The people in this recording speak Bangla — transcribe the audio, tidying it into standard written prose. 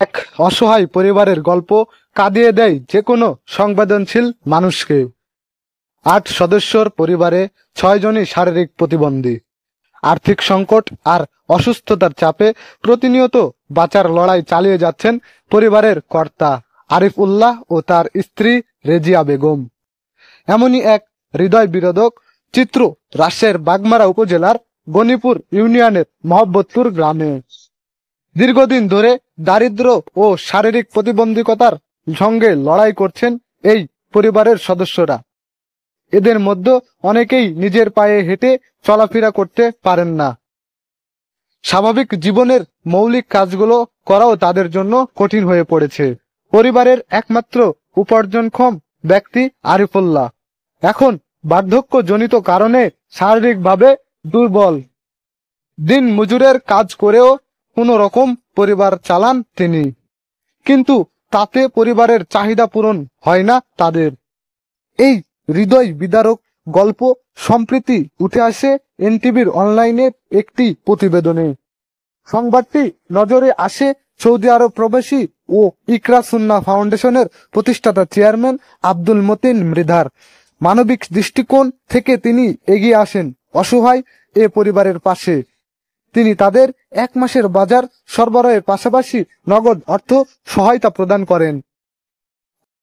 এক অসহায় পরিবারের গল্প কাঁদিয়ে দেয় যে কোনো সংবেদনশীল মানুষকে। ৮ সদস্যর পরিবারে ৬ জনই শারীরিক প্রতিবন্ধী। আর্থিক সংকট আর অসুস্থতার চাপে প্রতিনিয়ত বাঁচার লড়াই চালিয়ে যাচ্ছেন পরিবারের কর্তা আরিফ উল্লাহ ও তার স্ত্রী রেজিয়া বেগম। এমনই এক হৃদয় বিনোদক চিত্র রাজশাহীর বাগমারা উপজেলার গনিপুর ইউনিয়নের মহব্বতপুর গ্রামে। দীর্ঘদিন ধরে দারিদ্র্য ও শারীরিক প্রতিবন্ধকতার সঙ্গে লড়াই করছেন এই পরিবারের সদস্যরা। এদের মধ্যে অনেকেই নিজের পায়ে হেঁটে চলাফেরা করতে পারেন না। স্বাভাবিক জীবনের মৌলিক কাজগুলো করাও তাদের জন্য কঠিন হয়ে পড়েছে। পরিবারের একমাত্র উপার্জনক্ষম ব্যক্তি আরিফুল্লাহ এখন বার্ধক্যজনিত কারণে শারীরিকভাবে দুর্বল। দিন মজুরের কাজ করেও কোনো রকম পরিবার চালান তিনি, কিন্তু তাতে পরিবারের চাহিদা পূরণ হয় না তাদের। এই হৃদয় বিদারক গল্প সম্প্রতি উঠে আসে এনটিভির অনলাইনের একটি প্রতিবেদনে। সংবাদটি নজরে আসে সৌদি আরব প্রবাসী ও ইকরা সুন্নাহ ফাউন্ডেশনের প্রতিষ্ঠাতা চেয়ারম্যান আব্দুল মতিন মৃধার। মানবিক দৃষ্টিকোণ থেকে তিনি এগিয়ে আসেন অসহায় এ পরিবারের পাশে। তিনি তাদের 1 মাসের বাজার সরবরাহের পাশাপাশি নগদ অর্থ সহায়তা প্রদান করেন।